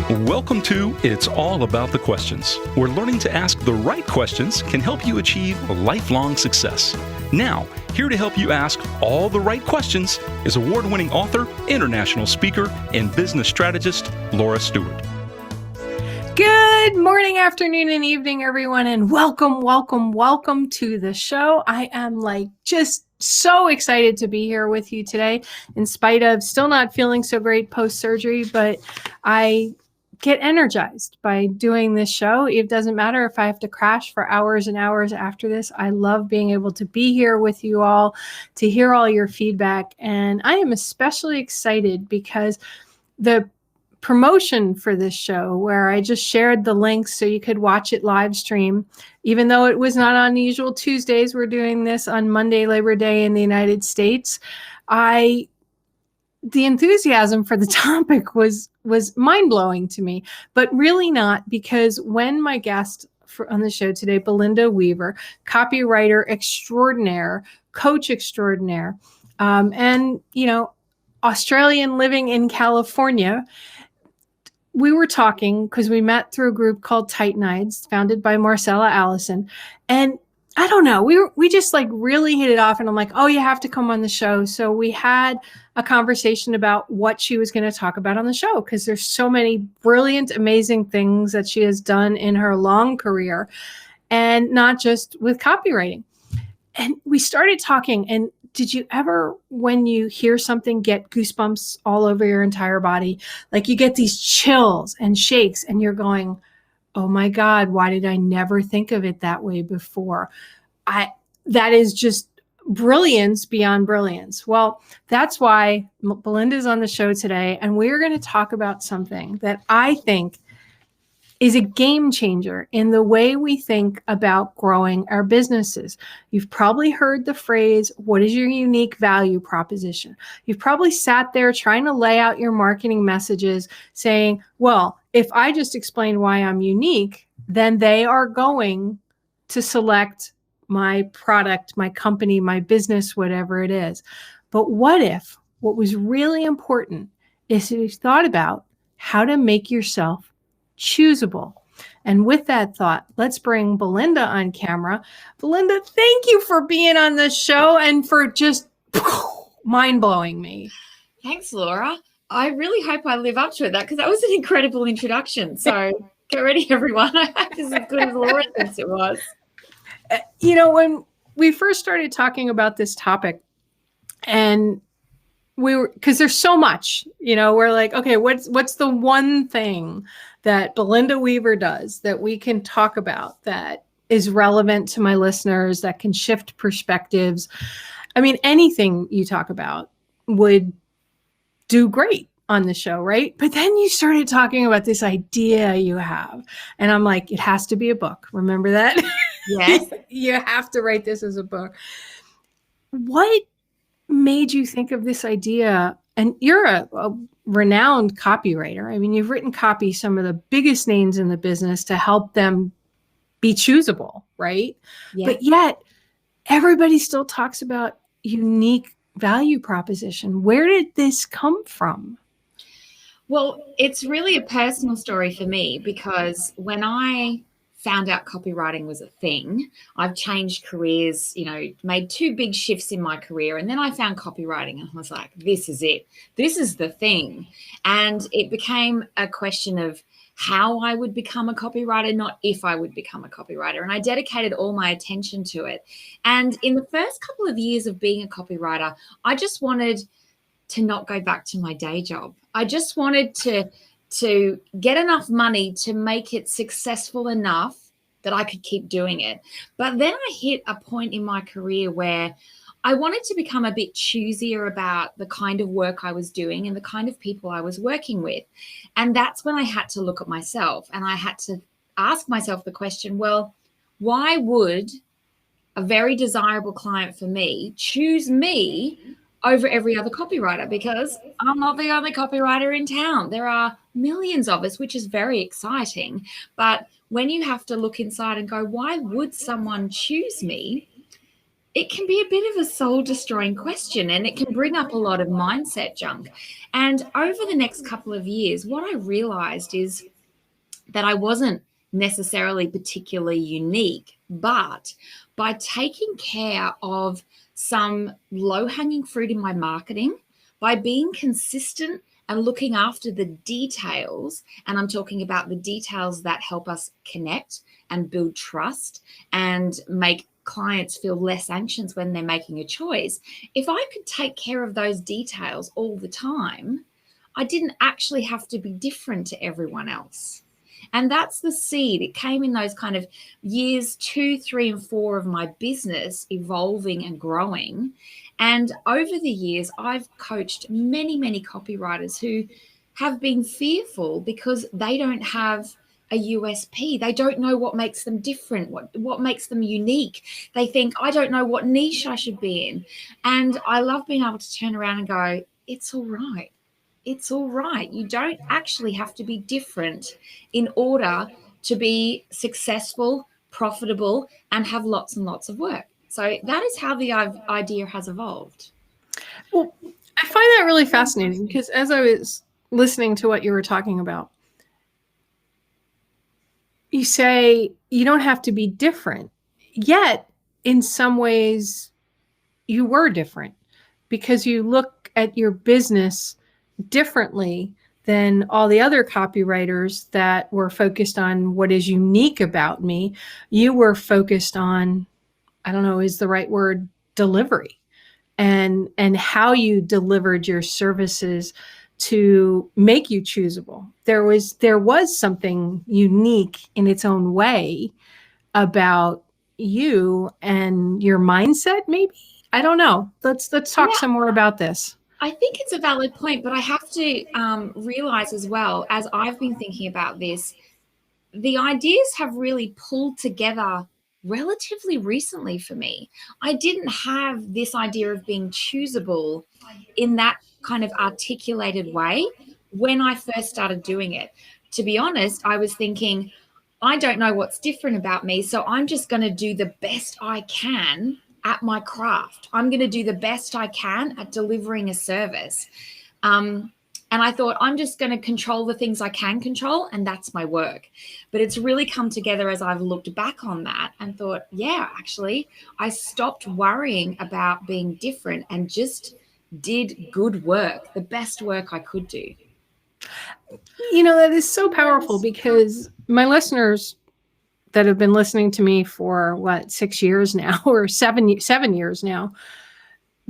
Welcome to It's All About the Questions, where learning to ask the right questions can help you achieve lifelong success. Now, here to help you ask all the right questions is award-winning author, international speaker, and business strategist, Laura Stewart. Good morning, afternoon, and evening, everyone, and welcome to the show. I am just so excited to be here with you today, in spite of still not feeling so great post-surgery, but I get energized by doing this show. It doesn't matter if I have to crash for hours and hours after this. I love being able to be here with you all, to hear all your feedback. And I am especially excited because the promotion for this show, where I just shared the links so you could watch it live stream, even though it was not on the usual Tuesdays, we're doing this on Monday, Labor Day in the United States. The enthusiasm for the topic was mind-blowing to me, but really not, because when my guest on the show today, Belinda Weaver, copywriter extraordinaire, coach extraordinaire, and, Australian living in California, we were talking because we met through a group called Titanides, founded by Marcella Allison. And I don't know, we just really hit it off, and I'm like, oh, you have to come on the show. So we had a conversation about what she was going to talk about on the show, because there's so many brilliant, amazing things that she has done in her long career, and not just with copywriting. And we started talking, and did you ever, when you hear something, get goosebumps all over your entire body? Like you get these chills and shakes, and you're going, oh my God, why did I never think of it that way before? That is just brilliance beyond brilliance. Well, that's why Belinda's on the show today, and we're going to talk about something that I think is a game changer in the way we think about growing our businesses. You've probably heard the phrase, what is your unique value proposition? You've probably sat there trying to lay out your marketing messages saying, well, if I just explain why I'm unique, then they are going to select my product, my company, my business, whatever it is. But what if what was really important is you thought about how to make yourself Chooseable? And with that thought, let's bring Belinda on camera. Belinda, thank you for being on the show and for just mind-blowing me. Thanks, Laura. I really hope I live up to that, because that was an incredible introduction. So get ready, everyone. I hope this is as good as Laura thinks it was. When we first started talking about this topic, and because there's so much, we're like, okay, what's the one thing that Belinda Weaver does that we can talk about that is relevant to my listeners, that can shift perspectives? I mean, anything you talk about would do great on the show, right? But then you started talking about this idea you have, and I'm like, it has to be a book. Remember that? Yes. You have to write this as a book. What made you think of this idea? And you're a renowned copywriter. I mean, you've written copy some of the biggest names in the business to help them be choosable, right? Yeah. But yet everybody still talks about unique value proposition. Where did this come from? Well, it's really a personal story for me, because when I found out copywriting was a thing, I've changed careers, made two big shifts in my career. And then I found copywriting, and I was like, this is it. This is the thing. And it became a question of how I would become a copywriter, not if I would become a copywriter. And I dedicated all my attention to it. And in the first couple of years of being a copywriter, I just wanted to not go back to my day job. I just wanted to get enough money to make it successful enough that I could keep doing it. But then I hit a point in my career where I wanted to become a bit choosier about the kind of work I was doing and the kind of people I was working with. And that's when I had to look at myself, and I had to ask myself the question, well, why would a very desirable client for me choose me over every other copywriter? Because I'm not the only copywriter in town. There are millions of us, which is very exciting. But when you have to look inside and go, why would someone choose me? it can be a bit of a soul destroying question, and it can bring up a lot of mindset junk. And over the next couple of years, what I realized is that I wasn't necessarily particularly unique, but by taking care of some low-hanging fruit in my marketing, by being consistent and looking after the details, and I'm talking about the details that help us connect and build trust and make clients feel less anxious when they're making a choice. If I could take care of those details all the time, I didn't actually have to be different to everyone else. And that's the seed. It came in those kind of years 2, 3, and 4 of my business evolving and growing. And over the years, I've coached many, many copywriters who have been fearful because they don't have a USP. They don't know what makes them different, what makes them unique. They think, I don't know what niche I should be in. And I love being able to turn around and go, it's all right. It's all right. You don't actually have to be different in order to be successful, profitable, and have lots and lots of work. So that is how the idea has evolved. Well, I find that really fascinating because as I was listening to what you were talking about, you say you don't have to be different, yet in some ways you were different because you look at your business differently than all the other copywriters that were focused on what is unique about me. You were focused on, I don't know, is the right word, delivery, and how you delivered your services to make you choosable. There was something unique in its own way about you and your mindset, maybe. I don't know. Let's talk some more about this. I think it's a valid point, but I have to realize as well, as I've been thinking about this, the ideas have really pulled together relatively recently for me. I didn't have this idea of being choosable in that kind of articulated way when I first started doing it. To be honest, I was thinking, I don't know what's different about me, so I'm just going to do the best I can at my craft. I'm going to do the best I can at delivering a service. And I thought, I'm just going to control the things I can control, and that's my work. But it's really come together as I've looked back on that and thought, yeah, actually, I stopped worrying about being different and just did good work, the best work I could do. You know, that is so powerful because my listeners that have been listening to me for 6 years now, or 7 years now,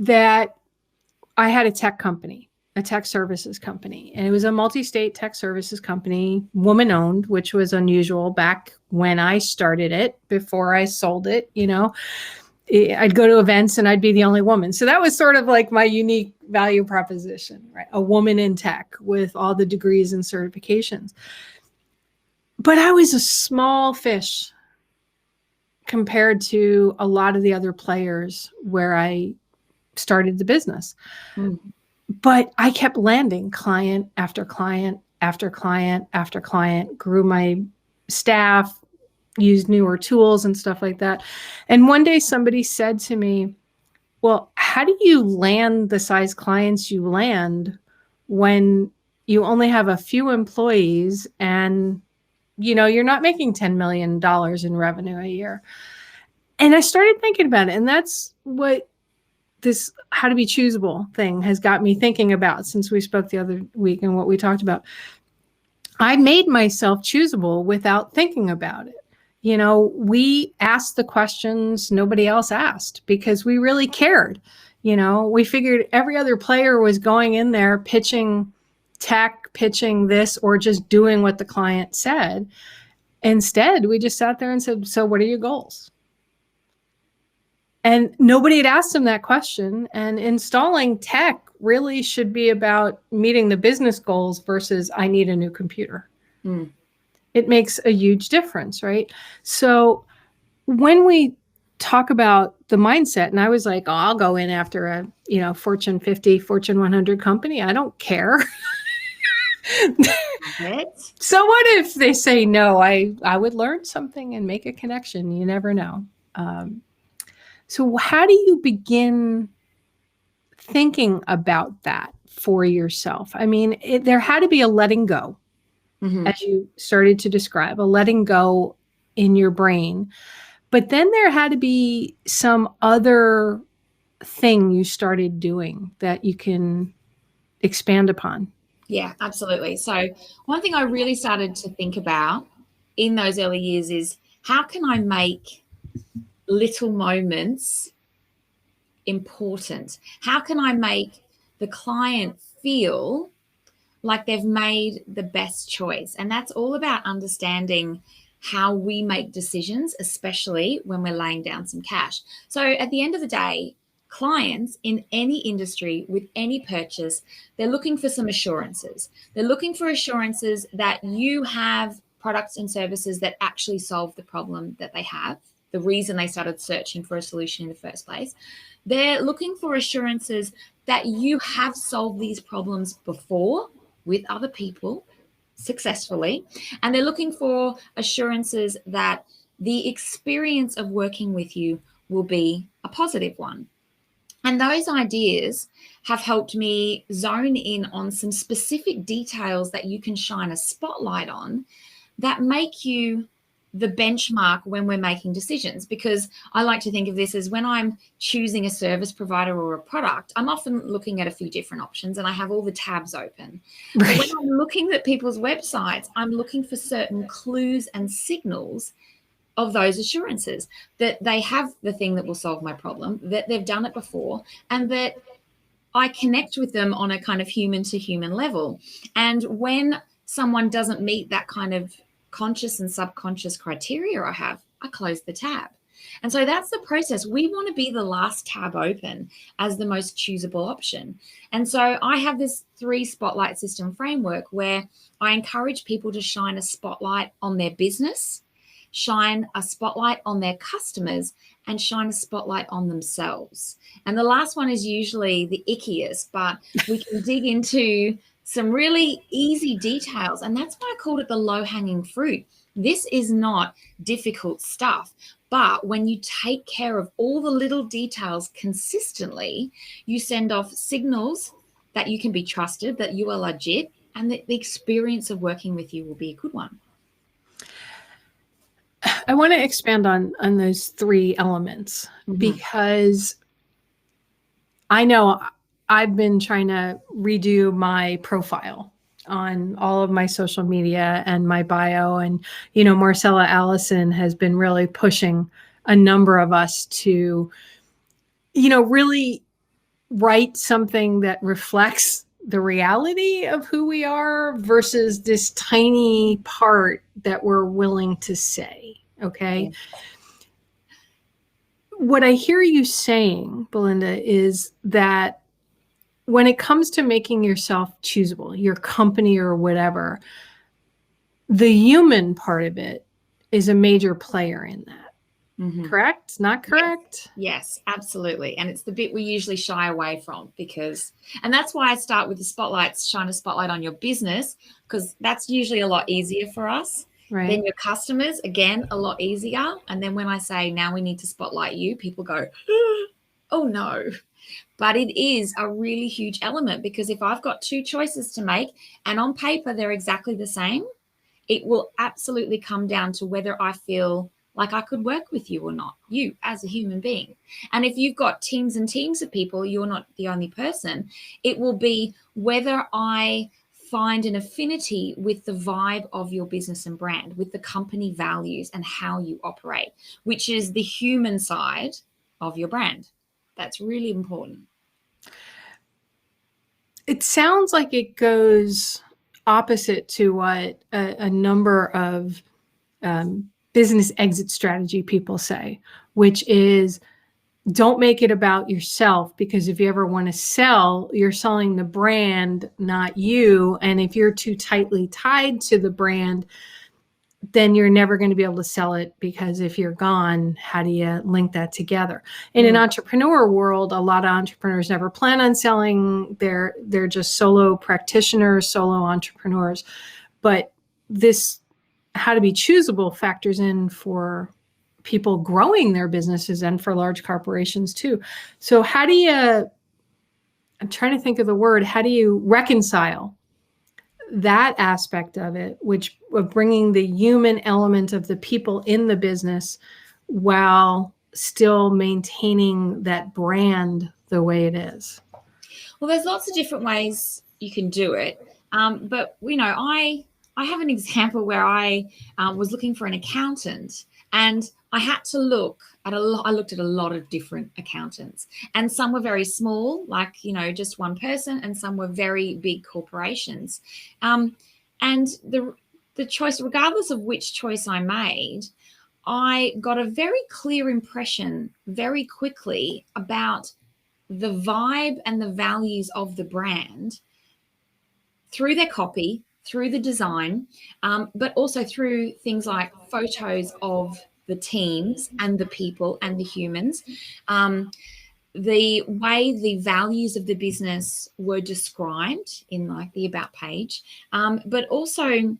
that I had a tech company, a tech services company, and it was a multi-state tech services company, woman-owned, which was unusual back when I started it, before I sold it. You know, I'd go to events and I'd be the only woman. So that was sort of like my unique value proposition, right? A woman in tech with all the degrees and certifications. But I was a small fish compared to a lot of the other players where I started the business. But I kept landing client after client after client after client, grew my staff, used newer tools and stuff like that. And one day somebody said to me, well, how do you land the size clients you land when you only have a few employees and you're not making $10 million in revenue a year? And I started thinking about it. And that's what this how to be choosable thing has got me thinking about since we spoke the other week and what we talked about. I made myself choosable without thinking about it. We asked the questions nobody else asked because we really cared. We figured every other player was going in there pitching tech, pitching this, or just doing what the client said. Instead, we just sat there and said, so what are your goals? And nobody had asked them that question. And installing tech really should be about meeting the business goals versus I need a new computer. It makes a huge difference, right? So when we talk about the mindset, and I was like, oh, I'll go in after a Fortune 50, Fortune 100 company. I don't care. So what if they say no? I would learn something and make a connection. You never know. So how do you begin thinking about that for yourself? I mean, there had to be a letting go, as you started to describe, a letting go in your brain. But then there had to be some other thing you started doing that you can expand upon. Yeah, absolutely. So one thing I really started to think about in those early years is how can I make little moments important? How can I make the client feel like they've made the best choice? And that's all about understanding how we make decisions, especially when we're laying down some cash. So at the end of the day, clients in any industry with any purchase, they're looking for some assurances. They're looking for assurances that you have products and services that actually solve the problem that they have, the reason they started searching for a solution in the first place. They're looking for assurances that you have solved these problems before with other people successfully. And they're looking for assurances that the experience of working with you will be a positive one. And those ideas have helped me zone in on some specific details that you can shine a spotlight on that make you the benchmark when we're making decisions. Because I like to think of this as when I'm choosing a service provider or a product, I'm often looking at a few different options and I have all the tabs open. Right. But when I'm looking at people's websites, I'm looking for certain clues and signals of those assurances that they have the thing that will solve my problem, that they've done it before, and that I connect with them on a kind of human to human level. And when someone doesn't meet that kind of conscious and subconscious criteria I close the tab. And so that's the process. We want to be the last tab open as the most choosable option. And so I have this 3 spotlight system framework where I encourage people to shine a spotlight on their business, shine a spotlight on their customers, and shine a spotlight on themselves. And the last one is usually the ickiest, but we can dig into some really easy details. And that's why I called it the low-hanging fruit. This is not difficult stuff. But when you take care of all the little details consistently, you send off signals that you can be trusted, that you are legit, and that the experience of working with you will be a good one. I want to expand on those 3 elements because I know I've been trying to redo my profile on all of my social media and my bio. And, Marcella Allison has been really pushing a number of us to, really write something that reflects the reality of who we are versus this tiny part that we're willing to say. Okay. Yeah. What I hear you saying, Belinda, is that when it comes to making yourself choosable, your company or whatever, the human part of it is a major player in that. Correct? Not correct? Yes, absolutely. And it's the bit we usually shy away from and that's why I start with the spotlights, shine a spotlight on your business, because that's usually a lot easier for us. Right. Then your customers, again, a lot easier. And then when I say, now we need to spotlight you, people go, oh no. But it is a really huge element, because if I've got 2 choices to make and on paper they're exactly the same, it will absolutely come down to whether I feel like I could work with you or not, you as a human being. And if you've got teams and teams of people, you're not the only person. It will be whether I find an affinity with the vibe of your business and brand, with the company values and how you operate, which is the human side of your brand. That's really important. It sounds like it goes opposite to what a number of business exit strategy people say, which is don't make it about yourself, because if you ever want to sell, you're selling the brand, not you. And if you're too tightly tied to the brand, then you're never going to be able to sell it, because if you're gone, how do you link that together? In an entrepreneur world, a lot of entrepreneurs never plan on selling. They're just solo practitioners, solo entrepreneurs. But this how to be choosable factors in for people growing their businesses and for large corporations too. So how do you, I'm trying to think of the word, how do you reconcile that aspect of it, which of bringing the human element of the people in the business while still maintaining that brand the way it is? Well, there's lots of different ways you can do it. But, I have an example where I was looking for an accountant, and I had to look at I looked at a lot of different accountants, and some were very small, like, just one person, and some were very big corporations. And the choice, regardless of which choice I made, I got a very clear impression very quickly about the vibe and the values of the brand through their copy, through the design, but also through things like photos of the teams and the people and the humans, the way the values of the business were described in like the about page, but also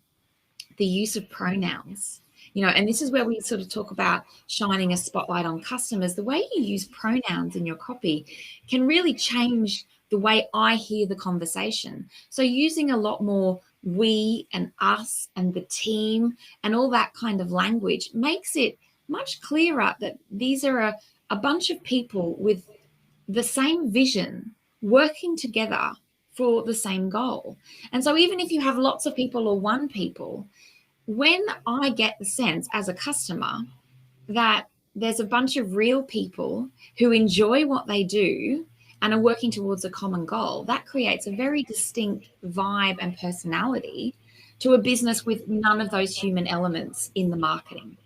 the use of pronouns. And this is where we sort of talk about shining a spotlight on customers. The way you use pronouns in your copy can really change the way I hear the conversation. So using a lot more we and us and the team and all that kind of language makes it much clearer that these are a bunch of people with the same vision working together for the same goal. And so even if you have lots of people or one people, when I get the sense as a customer that there's a bunch of real people who enjoy what they do and are working towards a common goal, that creates a very distinct vibe and personality to a business with none of those human elements in the marketing.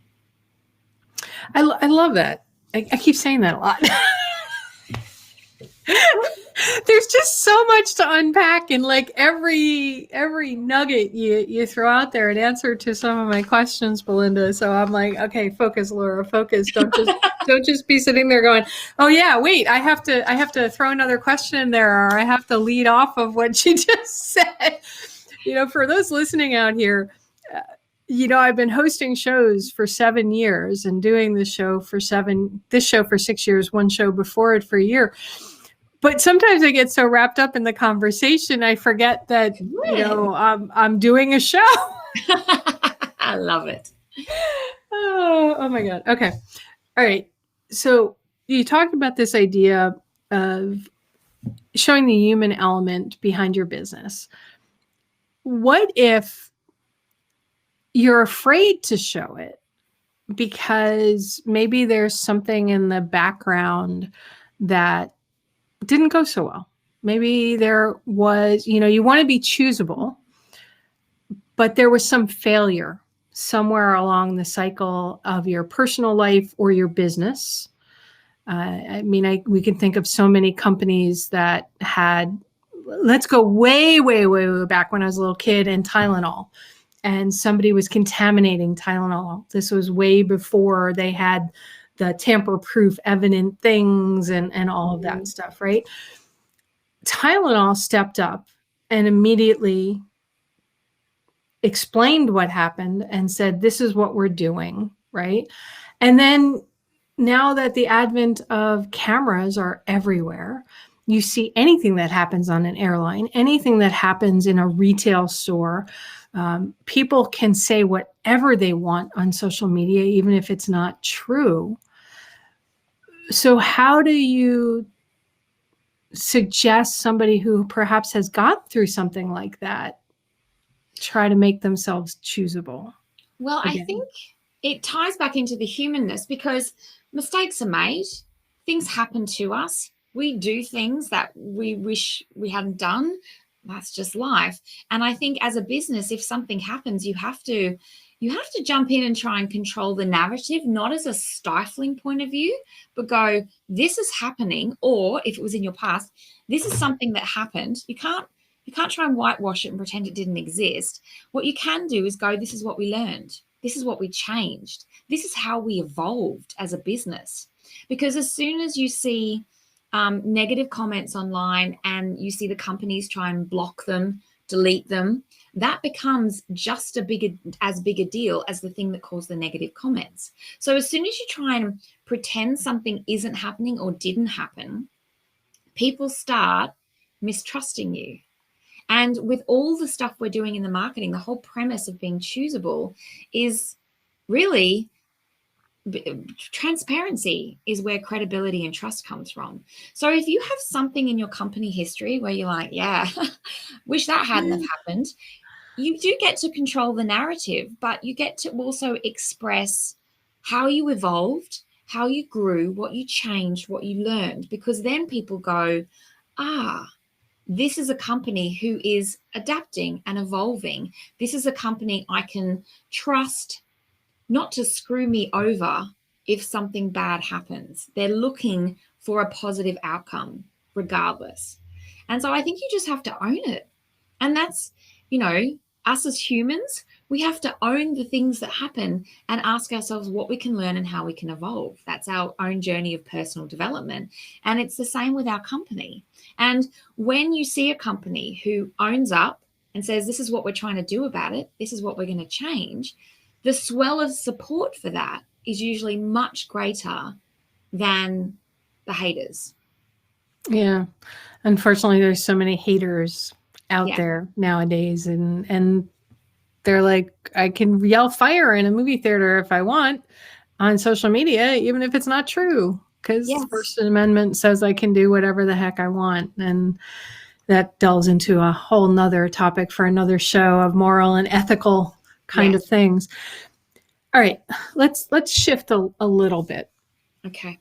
I love that. I keep saying that a lot. There's just so much to unpack, and like every nugget you throw out there in answer to some of my questions, Belinda. So I'm like, okay, focus, Laura, focus. Don't just be sitting there going, oh yeah, wait, I have to throw another question in there, or I have to lead off of what she just said. For those listening out here, I've been hosting shows for 7 years and doing this show for 6 years, one show before it for a year. But sometimes I get so wrapped up in the conversation, I forget that, I'm doing a show. I love it. Oh my God. Okay. All right. So you talked about this idea of showing the human element behind your business. What if you're afraid to show it because maybe there's something in the background that didn't go so well? Maybe there was, you want to be choosable, but there was some failure somewhere along the cycle of your personal life or your business. We can think of so many companies that had, let's go way, way, way, way back when I was a little kid, and Tylenol. And somebody was contaminating Tylenol. This was way before they had the tamper-proof evident things and all of that stuff, right? Tylenol stepped up and immediately explained what happened and said, this is what we're doing, right? And then now that the advent of cameras are everywhere, you see anything that happens on an airline, anything that happens in a retail store. People can say whatever they want on social media, even if it's not true. So how do you suggest somebody who perhaps has gone through something like that try to make themselves choosable? Well, again? I think it ties back into the humanness, because mistakes are made. Things happen to us. We do things that we wish we hadn't done. That's just life. And I think as a business, if something happens, you have to jump in and try and control the narrative, not as a stifling point of view, but go, this is happening. Or if it was in your past, this is something that happened. You can't try and whitewash it and pretend it didn't exist. What you can do is go, this is what we learned. This is what we changed. This is how we evolved as a business. Because as soon as you see negative comments online and you see the companies try and block them, delete them, that becomes just as big a deal as the thing that caused the negative comments. So as soon as you try and pretend something isn't happening or didn't happen, people start mistrusting you. And with all the stuff we're doing in the marketing, the whole premise of being Chooseable is really transparency is where credibility and trust comes from. So if you have something in your company history where you're like, yeah, wish that hadn't have happened, you do get to control the narrative, but you get to also express how you evolved, how you grew, what you changed, what you learned, because then people go, this is a company who is adapting and evolving. This is a company I can trust not to screw me over if something bad happens. They're looking for a positive outcome regardless. And so I think you just have to own it. And that's, us as humans, we have to own the things that happen and ask ourselves what we can learn and how we can evolve. That's our own journey of personal development. And it's the same with our company. And when you see a company who owns up and says, this is what we're trying to do about it, this is what we're going to change, the swell of support for that is usually much greater than the haters. Yeah. Unfortunately, there's so many haters out there nowadays, and they're like, I can yell fire in a movie theater if I want on social media, even if it's not true, because the First Amendment says I can do whatever the heck I want. And that delves into a whole nother topic for another show of moral and ethical kind of things. All right, let's shift a little bit. Okay.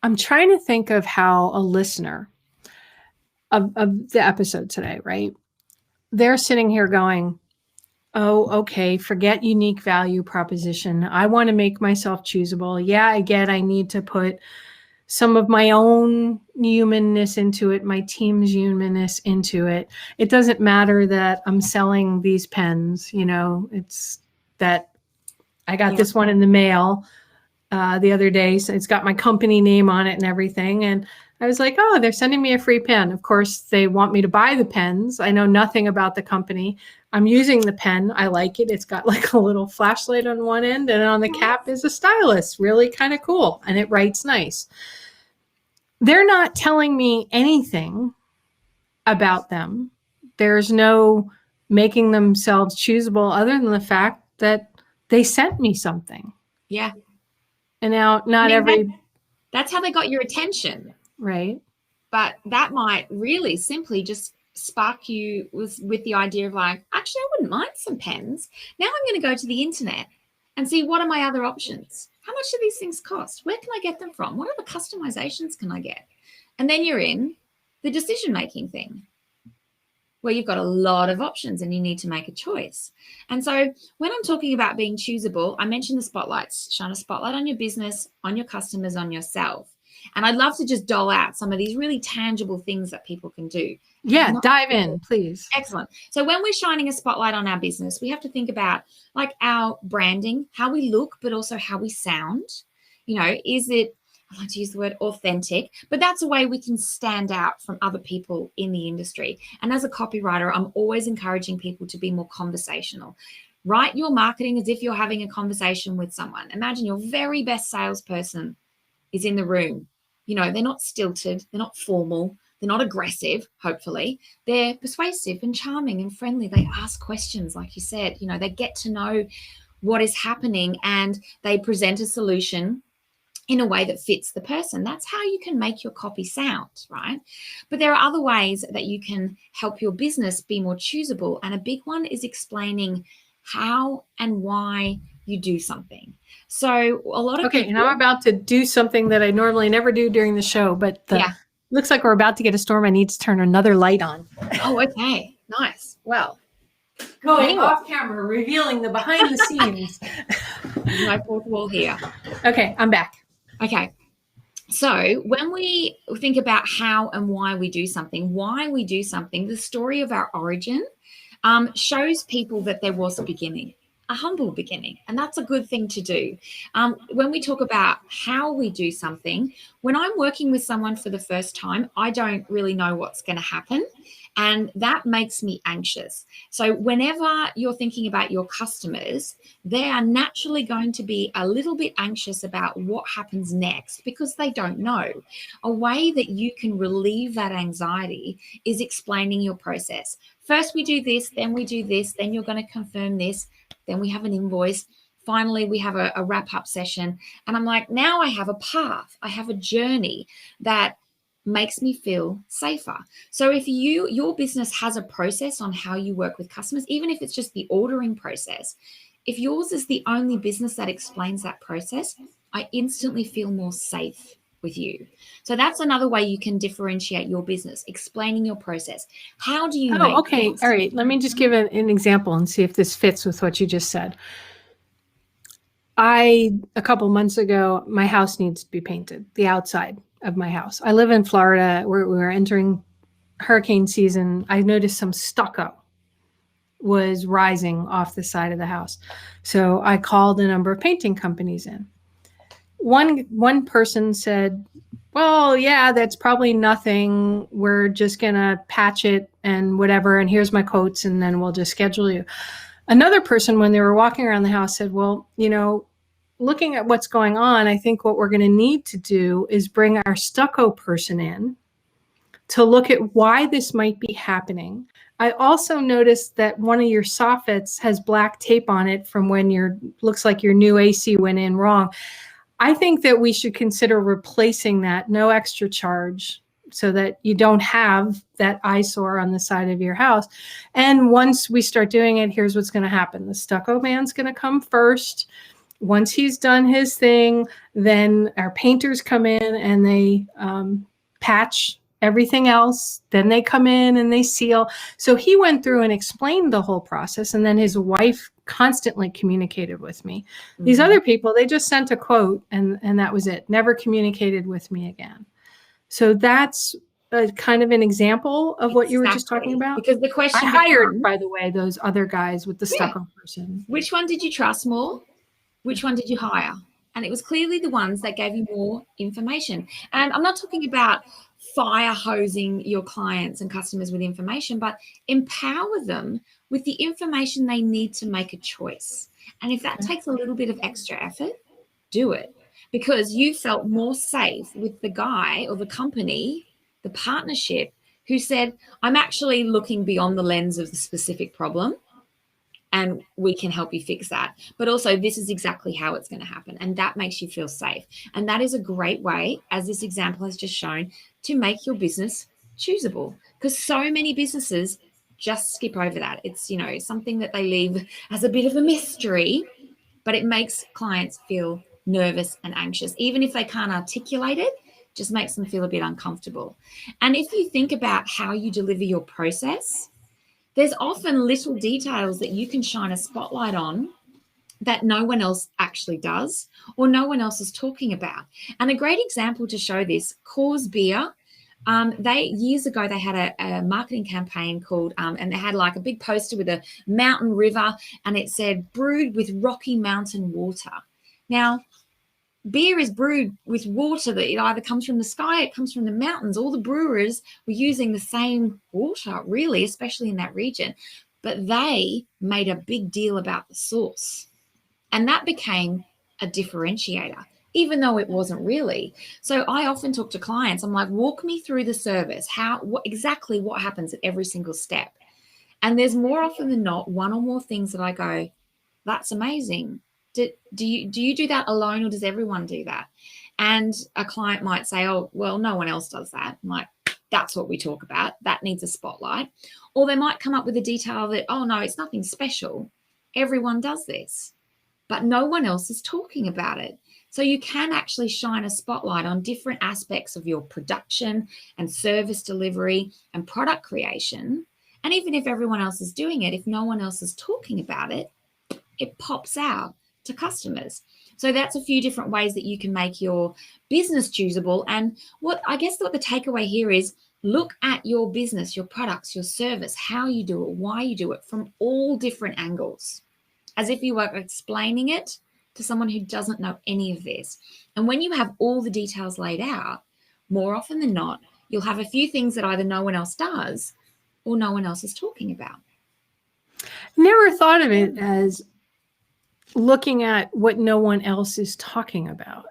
I'm trying to think of how a listener of the episode today, right? They're sitting here going, oh, okay, forget unique value proposition. I want to make myself choosable. Yeah, I get I need to put some of my own humanness into it, my team's humanness into it. It doesn't matter that I'm selling these pens, it's that I got this one in the mail the other day. So it's got my company name on it and everything. And I was like, oh, they're sending me a free pen. Of course, they want me to buy the pens. I know nothing about the company. I'm using the pen. I like it. It's got like a little flashlight on one end, and on the cap is a stylus. Really kind of cool. And it writes nice. They're not telling me anything about them. There's no making themselves choosable other than the fact that they sent me something. Yeah. And now that's how they got your attention. Right. But that might really simply just spark you with the idea of like, actually, I wouldn't mind some pens. Now I'm going to go to the internet and see what are my other options. How much do these things cost? Where can I get them from? What other customizations can I get? And then you're in the decision-making thing where you've got a lot of options and you need to make a choice. And so when I'm talking about being choosable, I mentioned the spotlights. Shine a spotlight on your business, on your customers, on yourself. And I'd love to just dole out some of these really tangible things that people can do. Yeah, dive in, please. Excellent. So when we're shining a spotlight on our business, we have to think about like our branding, how we look, but also how we sound. Is it, I like to use the word authentic, but that's a way we can stand out from other people in the industry. And as a copywriter, I'm always encouraging people to be more conversational. Write your marketing as if you're having a conversation with someone. Imagine your very best salesperson is in the room. They're not stilted, they're not formal, they're not aggressive, hopefully. They're persuasive and charming and friendly. They ask questions, like you said. They get to know what is happening and they present a solution in a way that fits the person. That's how you can make your copy sound, right? But there are other ways that you can help your business be more choosable. And a big one is explaining how and why you do something. So a lot of people... and I'm about to do something that I normally never do during the show, but looks like we're about to get a storm. I need to turn another light on. Oh, okay. Nice. Well, going off camera, revealing the behind the scenes. No fourth wall here. Okay, I'm back. Okay. So when we think about how and why we do something, the story of our origin shows people that there was a beginning. A humble beginning, and that's a good thing to do. When we talk about how we do something, when I'm working with someone for the first time, I don't really know what's going to happen. And that makes me anxious. So whenever you're thinking about your customers, they are naturally going to be a little bit anxious about what happens next because they don't know. A way that you can relieve that anxiety is explaining your process. First, we do this, then we do this, then you're going to confirm this, then we have an invoice. Finally, we have a wrap-up session. And I'm like, now I have a path. I have a journey that makes me feel safer. So if your business has a process on how you work with customers, even if it's just the ordering process, if yours is the only business that explains that process, I instantly feel more safe with you. So that's another way you can differentiate your business, explaining your process. How do you make okay. things? All right. Let me just give an example and see if this fits with what you just said. A couple months ago, my house needs to be painted, the outside of my house. I live in Florida. We're entering hurricane season. I noticed some stucco was rising off the side of the house. So I called a number of painting companies in. One person said, well, yeah, that's probably nothing. We're just going to patch it and whatever. And here's my quotes, and then we'll just schedule you. Another person, when they were walking around the house, said, well, looking at what's going on, I think what we're going to need to do is bring our stucco person in to look at why this might be happening. I also noticed that one of your soffits has black tape on it from when looks like your new AC went in wrong. I think that we should consider replacing that, no extra charge, so that you don't have that eyesore on the side of your house. And once we start doing it, here's what's going to happen. The stucco man's going to come first. Once he's done his thing, then our painters come in and they patch everything else. Then they come in and they seal. So he went through and explained the whole process. And then his wife constantly communicated with me. Mm-hmm. These other people, they just sent a quote and that was it. Never communicated with me again. So that's kind of an example of what you were just talking about. Because the question I hired, by the way, those other guys with the stucco person. Which one did you trust more? Which one did you hire? And it was clearly the ones that gave you more information. And I'm not talking about fire hosing your clients and customers with information, but empower them with the information they need to make a choice. And if that takes a little bit of extra effort, do it, because you felt more safe with the guy or the company, the partnership, who said, I'm actually looking beyond the lens of the specific problem, and we can help you fix that. But also, this is exactly how it's going to happen. And that makes you feel safe. And that is a great way, as this example has just shown, to make your business choosable. Because so many businesses just skip over that. It's, something that they leave as a bit of a mystery, but it makes clients feel nervous and anxious. Even if they can't articulate it, just makes them feel a bit uncomfortable. And if you think about how you deliver your process, there's often little details that you can shine a spotlight on that no one else actually does or no one else is talking about. And a great example to show this, Coors Beer, years ago, they had a marketing campaign called, and they had like a big poster with a mountain river, and it said, brewed with Rocky Mountain water. Now, beer is brewed with water that it either comes from the sky, it comes from the mountains. All the brewers were using the same water, really, especially in that region. But they made a big deal about the source. And that became a differentiator, even though it wasn't really. So I often talk to clients. I'm like, walk me through the service. Exactly what happens at every single step. And there's more often than not one or more things that I go, that's amazing. Do you do that alone, or does everyone do that? And a client might say, oh, well, no one else does that. I'm like, that's what we talk about. That needs a spotlight. Or they might come up with a detail that, oh, no, it's nothing special. Everyone does this, but no one else is talking about it. So you can actually shine a spotlight on different aspects of your production and service delivery and product creation. And even if everyone else is doing it, if no one else is talking about it, it pops out to customers. So that's a few different ways that you can make your business choosable. And what the takeaway here is, look at your business, your products, your service, how you do it, why you do it, from all different angles, as if you were explaining it to someone who doesn't know any of this. And when you have all the details laid out, more often than not, you'll have a few things that either no one else does, or no one else is talking about. Never thought of it as looking at what no one else is talking about.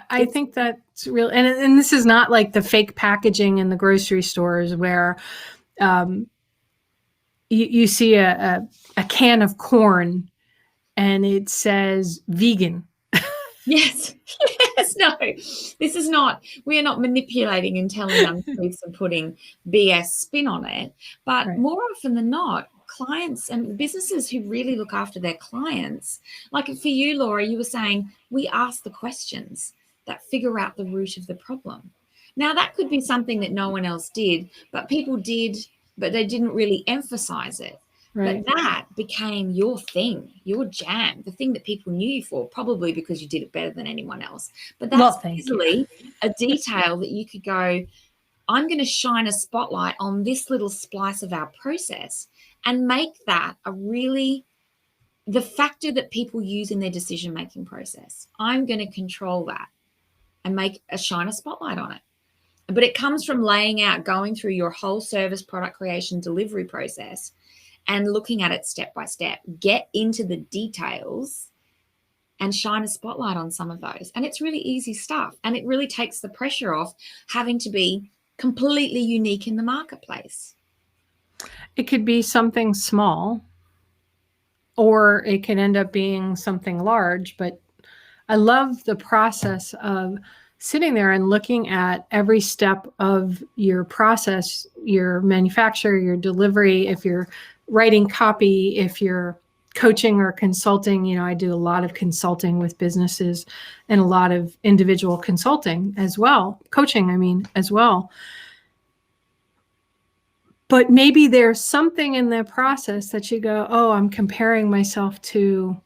I think that's real. And this is not like the fake packaging in the grocery stores where you see a can of corn and it says vegan. Yes. Yes. No, this is not, we are not manipulating and telling untruths and putting BS spin on it. But Right. more often than not, clients and businesses who really look after their clients, like for you, Laura, you were saying we ask the questions that figure out the root of the problem. Now, that could be something that no one else did, but people did, but they didn't really emphasize it. Right. But that became your thing, your jam, the thing that people knew you for, probably because you did it better than anyone else. But that's easily a detail that you could go, I'm going to shine a spotlight on this little splice of our process and make that the factor that people use in their decision-making process. I'm going to control that and shine a spotlight on it. But it comes from laying out, going through your whole service, product creation, delivery process and looking at it step by step. Get into the details and shine a spotlight on some of those. And it's really easy stuff. And it really takes the pressure off having to be completely unique in the marketplace. It could be something small, or it could end up being something large. But I love the process of sitting there and looking at every step of your process, your manufacture, your delivery, if you're writing copy, if you're coaching or consulting. I do a lot of consulting with businesses and a lot of individual consulting as well. Coaching, as well. But maybe there's something in the process that you go, oh, I'm comparing myself to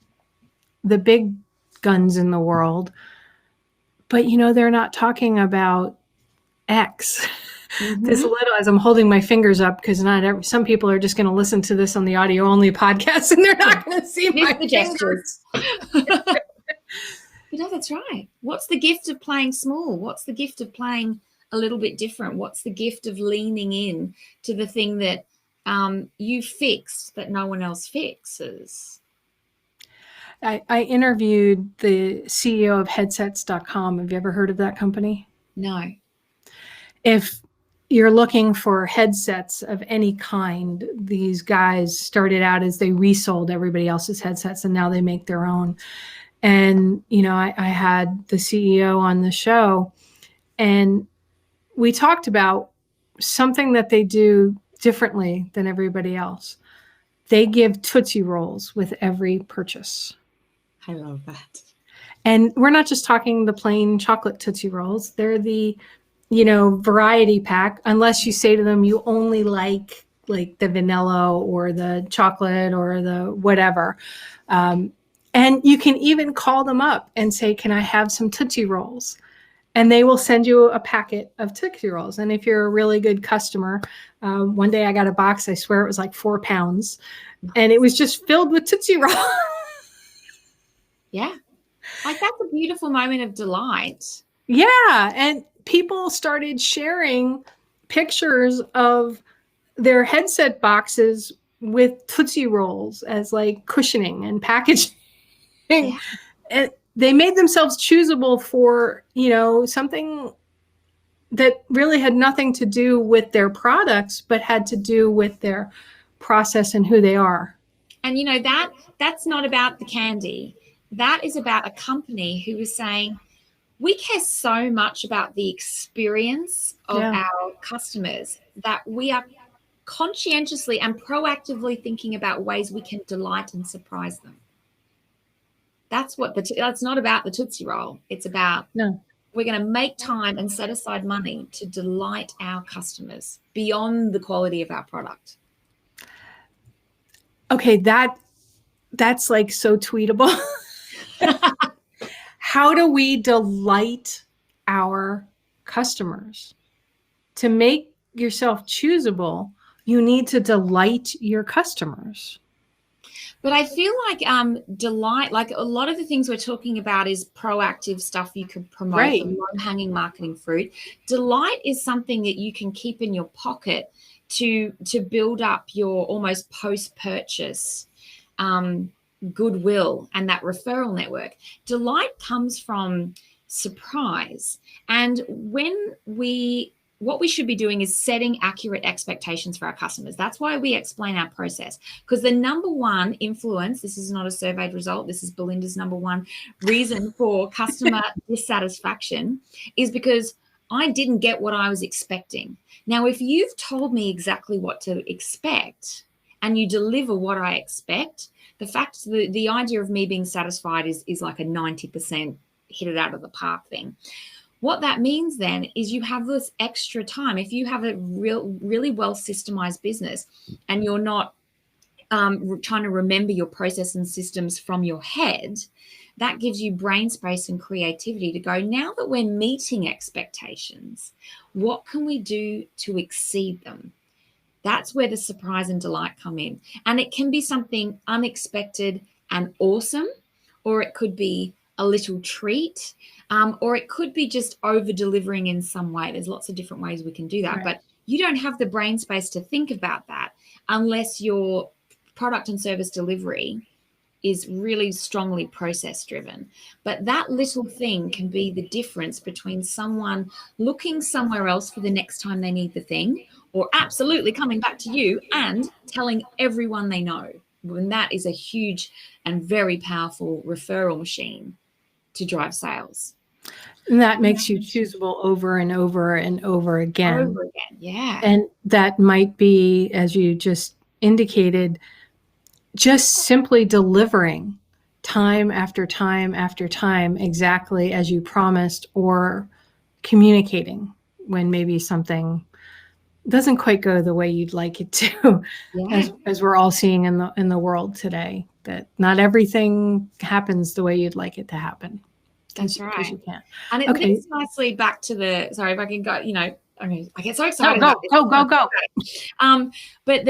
the big guns in the world. But, they're not talking about X. Mm-hmm. This little, as I'm holding my fingers up, because some people are just going to listen to this on the audio only podcast and they're not going to see my fingers. That's right. What's the gift of playing small? What's the gift of playing a little bit different? What's the gift of leaning in to the thing that you fixed that no one else fixes? I interviewed the CEO of headsets.com. Have you ever heard of that company? No. If you're looking for headsets of any kind, these guys started out as they resold everybody else's headsets and now they make their own. And, I had the CEO on the show and we talked about something that they do differently than everybody else. They give Tootsie Rolls with every purchase. I love that. And we're not just talking the plain chocolate Tootsie Rolls. They're the, variety pack, unless you say to them, you only like the vanilla or the chocolate or the whatever. And you can even call them up and say, can I have some Tootsie Rolls? And they will send you a packet of Tootsie Rolls. And if you're a really good customer, one day I got a box, I swear it was like 4 pounds, and it was just filled with Tootsie Rolls. Yeah. Like that's a beautiful moment of delight. Yeah. And people started sharing pictures of their headset boxes with Tootsie Rolls as like cushioning and packaging. Yeah. And they made themselves choosable for, something that really had nothing to do with their products, but had to do with their process and who they are. And, that's not about the candy. That is about a company who is saying, we care so much about the experience of our customers that we are conscientiously and proactively thinking about ways we can delight and surprise them. That's that's not about the Tootsie Roll. It's about we're going to make time and set aside money to delight our customers beyond the quality of our product. Okay, that's like so tweetable. How do we delight our customers? To make yourself choosable, you need to delight your customers. But I feel like delight, like a lot of the things we're talking about is proactive stuff you could promote, right. The low-hanging marketing fruit. Delight is something that you can keep in your pocket to build up your almost post-purchase goodwill and that referral network. Delight comes from surprise. And what we should be doing is setting accurate expectations for our customers. That's why we explain our process, because the number one influence, this is not a surveyed result, this is Belinda's number one reason for customer dissatisfaction, is because I didn't get what I was expecting. Now, if you've told me exactly what to expect and you deliver what I expect, the idea of me being satisfied is like a 90% hit it out of the park thing. What that means then is you have this extra time. If you have a really well systemized business and you're not trying to remember your process and systems from your head, that gives you brain space and creativity to go, now that we're meeting expectations, what can we do to exceed them? That's where the surprise and delight come in. And it can be something unexpected and awesome, or it could be a little treat, or it could be just over delivering in some way. There's lots of different ways we can do that, but you don't have the brain space to think about that unless your product and service delivery is really strongly process driven. But that little thing can be the difference between someone looking somewhere else for the next time they need the thing, or absolutely coming back to you and telling everyone they know. And that is a huge and very powerful referral machine to drive sales. And that makes you choosable over and over and over again. Over again, yeah. And that might be, as you just indicated, just simply delivering time after time after time exactly as you promised, or communicating when maybe something doesn't quite go the way you'd like it to, as we're all seeing in the world today, that not everything happens the way you'd like it to happen. That's right. You can't. And it links nicely back to sorry if I can go, I get so excited. Go. But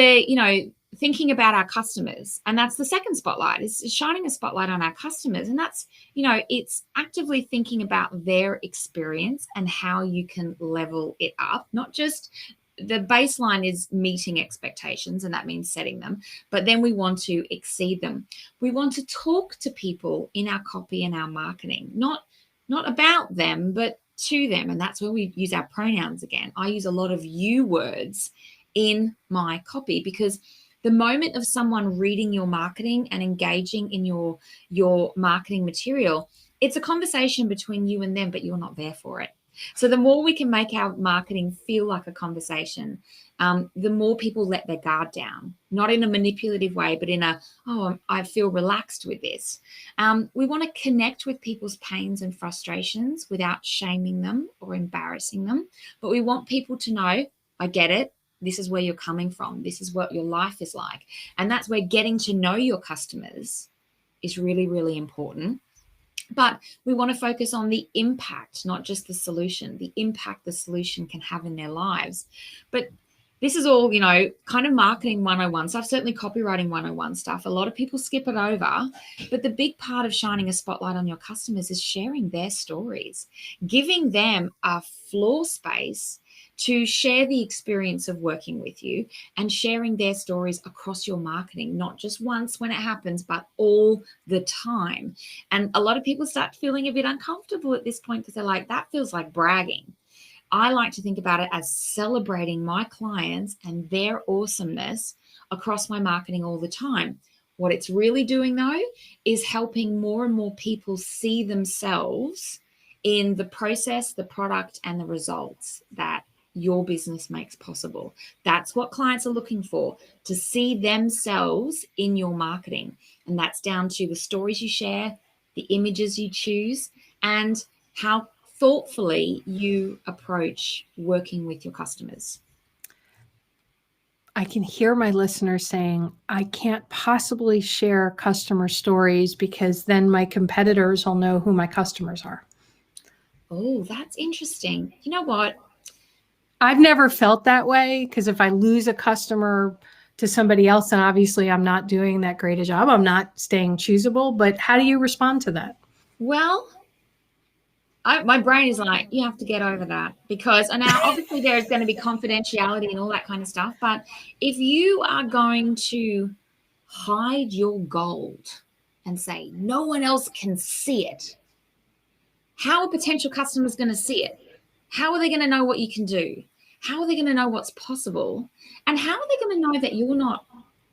thinking about our customers, and that's the second spotlight, is shining a spotlight on our customers. And that's, it's actively thinking about their experience and how you can level it up. Not just the baseline is meeting expectations, and that means setting them, but then we want to exceed them. We want to talk to people in our copy and our marketing, not about them, but to them. And that's where we use our pronouns again. I use a lot of you words in my copy, because the moment of someone reading your marketing and engaging in your marketing material, it's a conversation between you and them, but you're not there for it. So the more we can make our marketing feel like a conversation, the more people let their guard down, not in a manipulative way, but in I feel relaxed with this. We want to connect with people's pains and frustrations without shaming them or embarrassing them. But we want people to know, I get it. This is where you're coming from. This is what your life is like. And that's where getting to know your customers is really, really important. But we want to focus on the impact, not just the solution, the impact the solution can have in their lives. But this is all, kind of marketing 101 stuff, certainly copywriting 101 stuff. A lot of people skip it over. But the big part of shining a spotlight on your customers is sharing their stories, giving them a floor space to share the experience of working with you, and sharing their stories across your marketing, not just once when it happens, but all the time. And a lot of people start feeling a bit uncomfortable at this point because they're like, that feels like bragging. I like to think about it as celebrating my clients and their awesomeness across my marketing all the time. What it's really doing, though, is helping more and more people see themselves in the process, the product, and the results that your business makes possible. That's what clients are looking for, to see themselves in your marketing. And that's down to the stories you share, the images you choose, and how thoughtfully you approach working with your customers. I can hear my listeners saying, I can't possibly share customer stories because then my competitors will know who my customers are. Oh, that's interesting. You know what? I've never felt that way, because if I lose a customer to somebody else, then obviously I'm not doing that great a job. I'm not staying choosable. But how do you respond to that? Well, My brain is like, you have to get over that, because and now obviously there's going to be confidentiality and all that kind of stuff. But if you are going to hide your gold and say no one else can see it, how are potential customers going to see it? How are they going to know what you can do? How are they going to know what's possible? And how are they going to know that you're not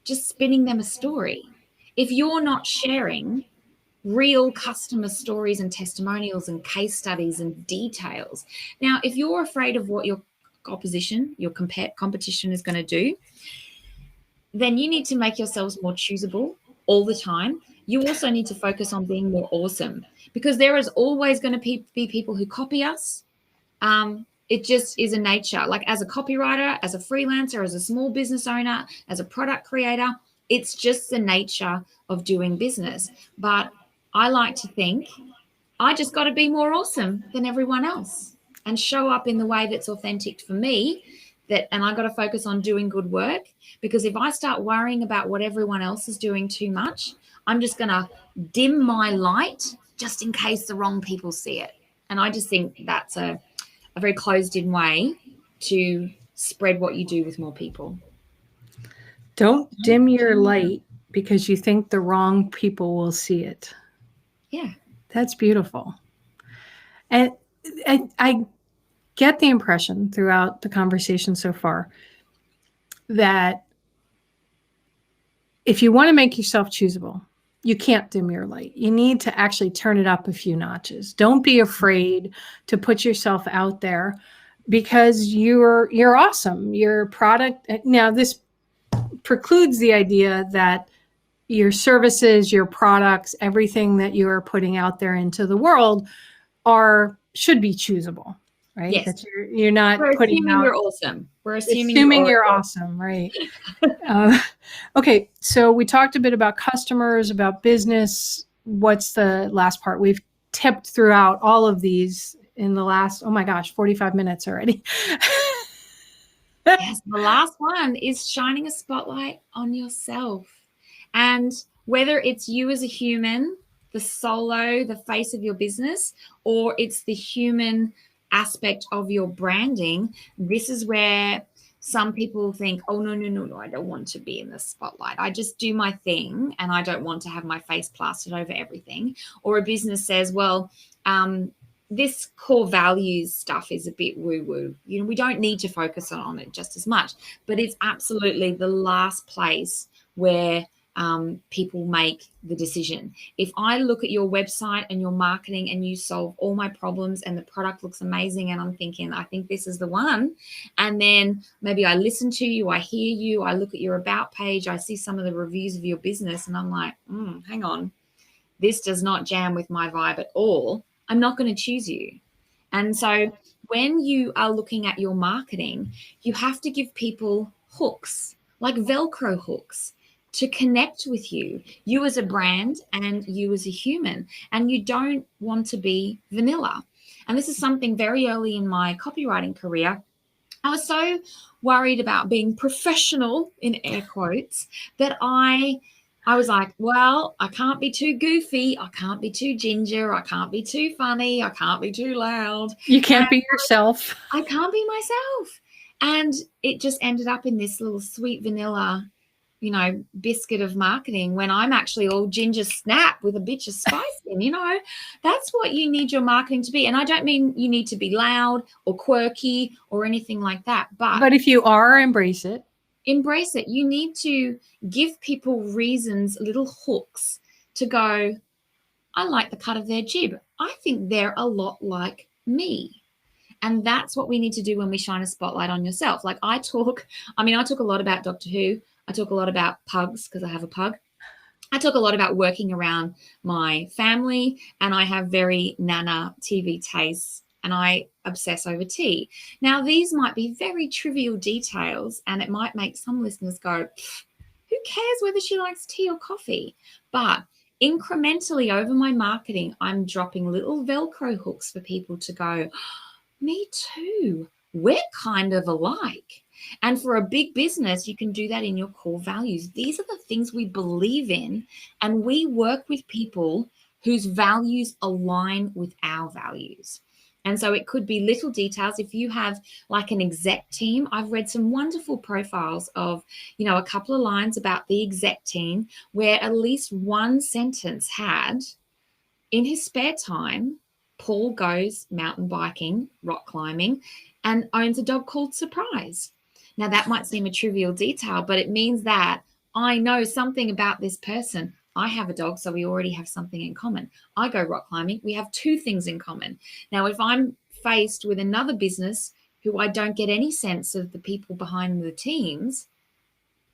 just spinning them a story if you're not sharing real customer stories and testimonials and case studies and details? Now, if you're afraid of what your opposition, your competition is going to do, then you need to make yourselves more choosable all the time. You also need to focus on being more awesome, because there is always going to be people who copy us. It just is a nature. Like as a copywriter, as a freelancer, as a small business owner, as a product creator, it's just the nature of doing business. But I like to think I just got to be more awesome than everyone else and show up in the way that's authentic for me. And I got to focus on doing good work, because if I start worrying about what everyone else is doing too much, I'm just going to dim my light just in case the wrong people see it. And I just think that's a very closed-in way to spread what you do with more people. Don't dim your light because you think the wrong people will see it. Yeah. That's beautiful. And I get the impression throughout the conversation so far that if you want to make yourself choosable, you can't dim your light. You need to actually turn it up a few notches. Don't be afraid to put yourself out there, because you're awesome. Your product, now this precludes the idea that your services, your products, everything that you are putting out there into the world should be choosable, right? Yes. That you're not putting out. You're awesome. We're assuming you're awesome, right? Okay, so we talked a bit about customers, about business. What's the last part? We've tipped throughout all of these in the last, 45 minutes already. Yes, the last one is shining a spotlight on yourself. And whether it's you as a human, the solo, the face of your business, or it's the human aspect of your branding, this is where some people think, oh, no, I don't want to be in the spotlight. I just do my thing and I don't want to have my face plastered over everything. Or a business says, well, this core values stuff is a bit woo-woo. We don't need to focus on it just as much, but it's absolutely the last place where people make the decision. If I look at your website and your marketing and you solve all my problems and the product looks amazing and I'm thinking, I think this is the one, and then maybe I listen to you, I hear you, I look at your about page, I see some of the reviews of your business and I'm like, hang on, this does not jam with my vibe at all, I'm not going to choose you. And so when you are looking at your marketing, you have to give people hooks, like Velcro hooks, to connect with you as a brand and you as a human. And you don't want to be vanilla. And this is something very early in my copywriting career. I was so worried about being professional, in air quotes, that I was like, well, I can't be too goofy. I can't be too ginger. I can't be too funny. I can't be too loud. You can't be yourself. I can't be myself. And it just ended up in this little sweet vanilla, biscuit of marketing, when I'm actually all ginger snap with a bitch of spice in. That's what you need your marketing to be. And I don't mean you need to be loud or quirky or anything like that. But if you are, embrace it. Embrace it. You need to give people reasons, little hooks to go, I like the cut of their jib. I think they're a lot like me. And that's what we need to do when we shine a spotlight on yourself. Like I talk a lot about Doctor Who. I talk a lot about pugs because I have a pug. I talk a lot about working around my family, and I have very nana TV tastes, and I obsess over tea. Now, these might be very trivial details, and it might make some listeners go, who cares whether she likes tea or coffee? But incrementally over my marketing, I'm dropping little Velcro hooks for people to go, me too. We're kind of alike. And for a big business, you can do that in your core values. These are the things we believe in, and we work with people whose values align with our values. And so it could be little details. If you have like an exec team, I've read some wonderful profiles of, a couple of lines about the exec team where at least one sentence had, in his spare time, Paul goes mountain biking, rock climbing, and owns a dog called Surprise. Now, that might seem a trivial detail, but it means that I know something about this person. I have a dog, so we already have something in common. I go rock climbing. We have two things in common. Now, if I'm faced with another business who I don't get any sense of the people behind the teams,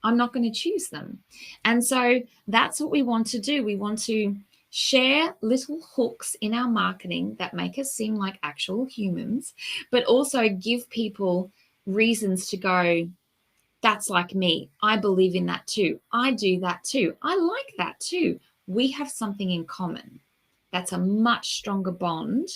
I'm not going to choose them. And so that's what we want to do. We want to share little hooks in our marketing that make us seem like actual humans, but also give people reasons to go, that's like me. I believe in that too. I do that too. I like that too. We have something in common. That's a much stronger bond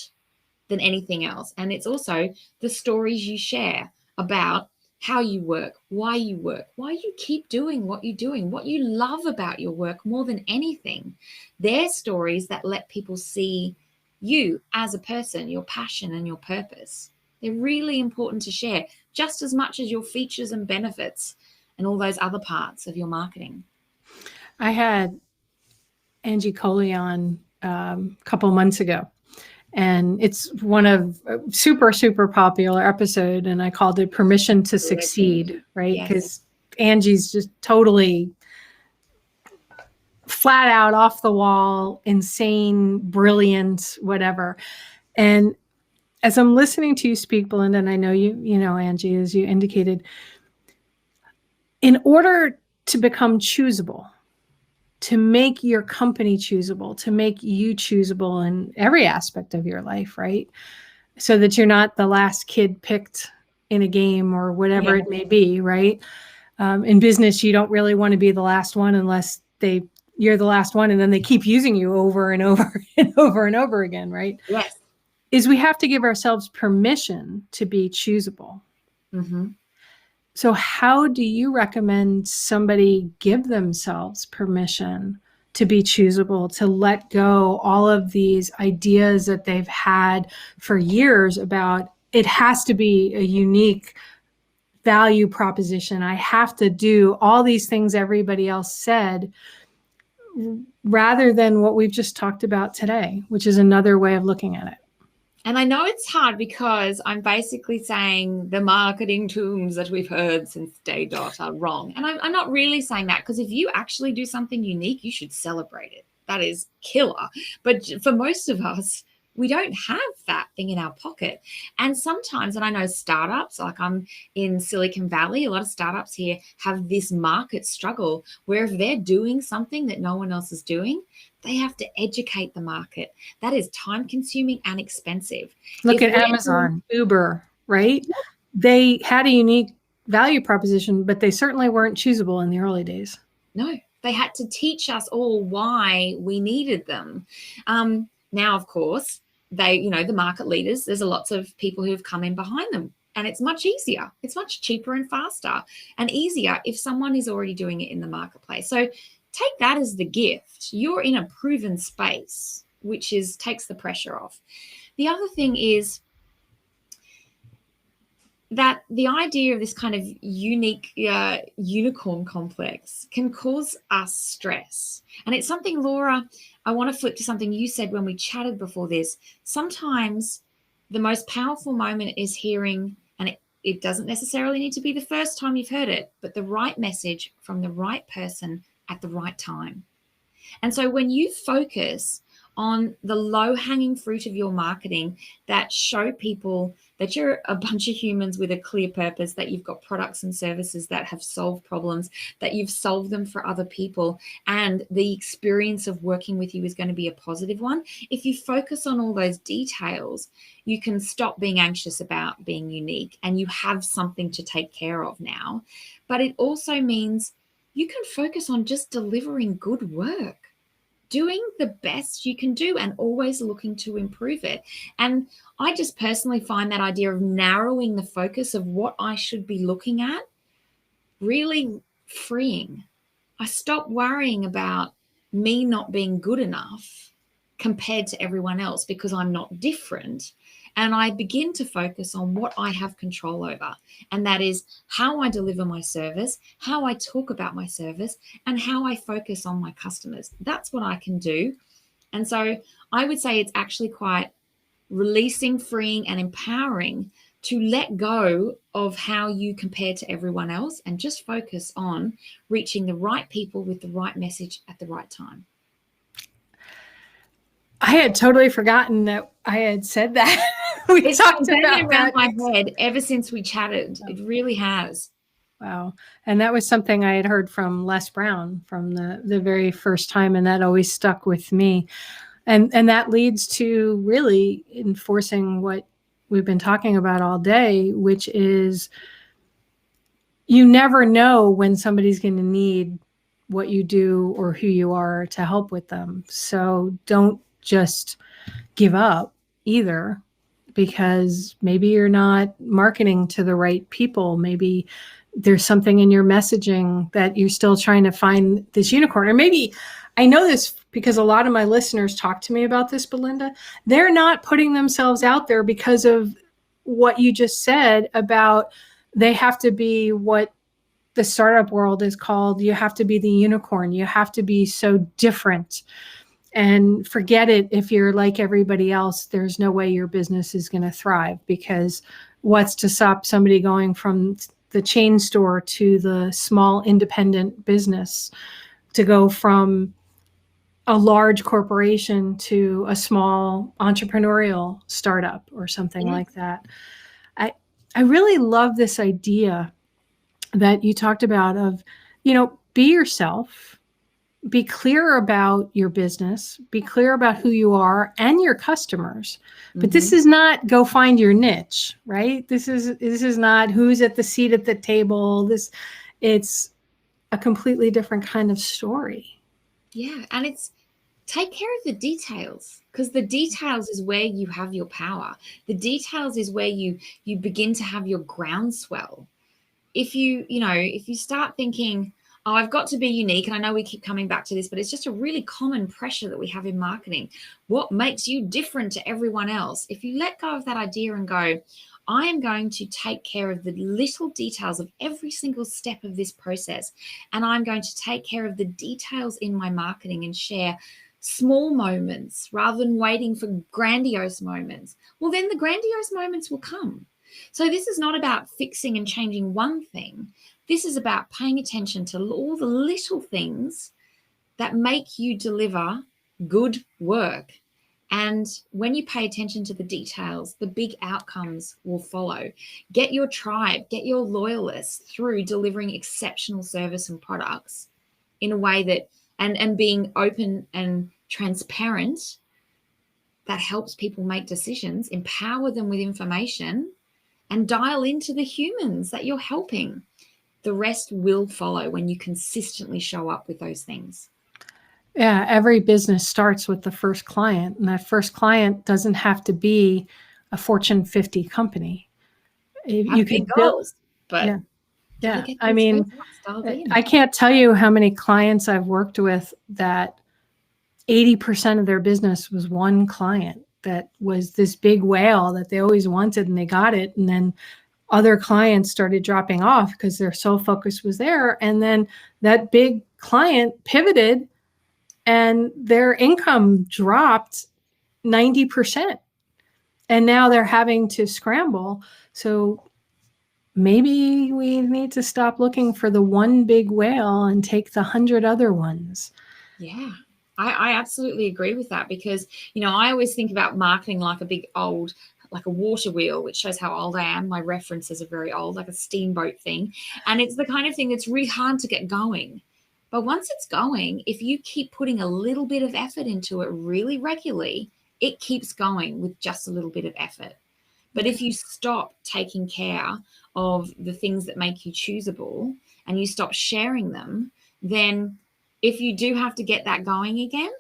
than anything else. And it's also the stories you share about how you work, why you keep doing what you're doing, what you love about your work more than anything. They're stories that let people see you as a person, your passion and your purpose. They're really important to share, just as much as your features and benefits and all those other parts of your marketing. I had Angie Coley on a couple months ago, and it's one of super, super popular episode. And I called it Permission to Succeed, right? Because Angie's just totally flat out off the wall, insane, brilliant, whatever. And as I'm listening to you speak, Belinda, and I know you know, Angie, as you indicated, in order to become choosable, to make your company choosable, to make you choosable in every aspect of your life, right? So that you're not the last kid picked in a game or whatever it may be, right? In business, you don't really want to be the last one unless you're the last one, and then they keep using you over and over and over and over again, right? Yes. Is we have to give ourselves permission to be choosable. Mm-hmm. So how do you recommend somebody give themselves permission to be choosable, to let go all of these ideas that they've had for years about it has to be a unique value proposition. I have to do all these things everybody else said, rather than what we've just talked about today, which is another way of looking at it. And I know it's hard because I'm basically saying the marketing terms that we've heard since day dot are wrong. And I'm not really saying that, because if you actually do something unique, you should celebrate it. That is killer. But for most of us, we don't have that thing in our pocket. And sometimes, and I know startups, like I'm in Silicon Valley, a lot of startups here have this market struggle where if they're doing something that no one else is doing, they have to educate the market. That is time consuming and expensive. Look at Amazon, Uber, right? They had a unique value proposition, but they certainly weren't choosable in the early days. No, they had to teach us all why we needed them. Now, of course, they, the market leaders, there's lots of people who have come in behind them, and it's much easier. It's much cheaper and faster and easier if someone is already doing it in the marketplace. So take that as the gift. You're in a proven space, which takes the pressure off. The other thing is that the idea of this kind of unique unicorn complex can cause us stress. And it's something, Laura, I want to flip to something you said when we chatted before this. Sometimes the most powerful moment is hearing, and it doesn't necessarily need to be the first time you've heard it, but the right message from the right person at the right time. And so when you focus on the low-hanging fruit of your marketing that show people that you're a bunch of humans with a clear purpose, that you've got products and services that have solved problems, that you've solved them for other people, and the experience of working with you is going to be a positive one. If you focus on all those details, you can stop being anxious about being unique, and you have something to take care of now. But it also means you can focus on just delivering good work, doing the best you can do, and always looking to improve it. And I just personally find that idea of narrowing the focus of what I should be looking at really freeing. I stop worrying about me not being good enough, compared to everyone else because I'm not different. And I begin to focus on what I have control over. And that is how I deliver my service, how I talk about my service, and how I focus on my customers. That's what I can do. And so I would say it's actually quite releasing, freeing, and empowering to let go of how you compare to everyone else and just focus on reaching the right people with the right message at the right time. I had totally forgotten that I had said that. We talked about around my head ever since we chatted. It really has. Wow. And that was something I had heard from Les Brown from the very first time, and that always stuck with me. And that leads to really enforcing what we've been talking about all day, which is you never know when somebody's going to need what you do or who you are to help with them. So don't just give up either, because maybe you're not marketing to the right people. Maybe there's something in your messaging that you're still trying to find this unicorn. Or maybe, I know this because a lot of my listeners talk to me about this, Belinda. They're not putting themselves out there because of what you just said about they have to be what the startup world is called. You have to be the unicorn. You have to be so different. And forget it, if you're like everybody else, there's no way your business is going to thrive, because what's to stop somebody going from the chain store to the small independent business, to go from a large corporation to a small entrepreneurial startup or something like that. I really love this idea that you talked about of, be yourself, be clear about your business, be clear about who you are and your customers. But this is not go find your niche, right? This is not who's at the seat at the table. It's a completely different kind of story. Yeah. And it's take care of the details, because the details is where you have your power. The details is where you begin to have your groundswell. If you start thinking, oh, I've got to be unique, and I know we keep coming back to this, but it's just a really common pressure that we have in marketing. What makes you different to everyone else? If you let go of that idea and go, I am going to take care of the little details of every single step of this process, and I'm going to take care of the details in my marketing and share small moments rather than waiting for grandiose moments, well, then the grandiose moments will come. So this is not about fixing and changing one thing. This is about paying attention to all the little things that make you deliver good work. And when you pay attention to the details, the big outcomes will follow. Get your tribe, get your loyalists through delivering exceptional service and products in a way that, and being open and transparent, that helps people make decisions, empower them with information, and dial into the humans that you're helping. The rest will follow when you consistently show up with those things. Yeah, every business starts with the first client, and that first client doesn't have to be a Fortune 50 company. You can build, but yeah. I mean, I can't tell you how many clients I've worked with that 80% of their business was one client that was this big whale that they always wanted, and they got it, and then other clients started dropping off because their sole focus was there. And then that big client pivoted and their income dropped 90%. And now they're having to scramble. So maybe we need to stop looking for the one big whale and take the 100 other ones. Yeah, I absolutely agree with that, because, I always think about marketing like a big old, like a water wheel, which shows how old I am. My references are very old, like a steamboat thing. And it's the kind of thing that's really hard to get going. But once it's going, if you keep putting a little bit of effort into it really regularly, it keeps going with just a little bit of effort. But if you stop taking care of the things that make you choosable and you stop sharing them, then if you do have to get that going again,